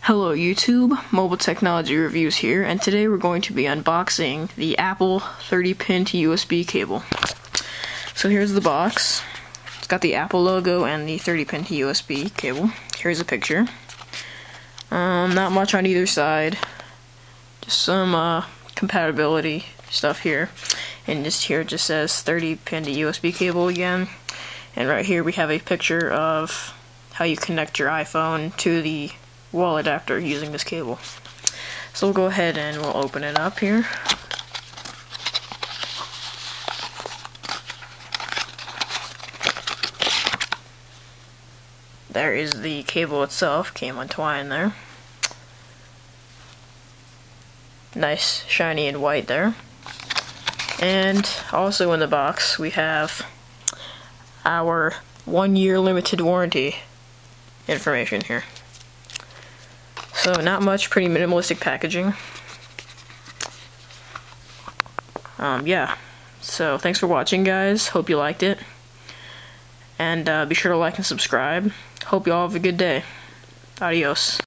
Hello YouTube, Mobile Technology Reviews here, and today we're going to be unboxing the Apple 30-pin to USB cable. So here's the box. It's got the Apple logo and the 30-pin to USB cable. Here's a picture. Not much on either side. Just some compatibility stuff here. And just here it just says 30-pin to USB cable again. And right here we have a picture of how you connect your iPhone to the wall adapter using this cable. So we'll go ahead and we'll open it up here. There is the cable itself, came untwined there. Nice, shiny and white there. And also in the box we have our 1-year limited warranty information here. So not much, pretty minimalistic packaging. Yeah, so thanks for watching guys, hope you liked it. And be sure to like and subscribe. Hope you all have a good day. Adios.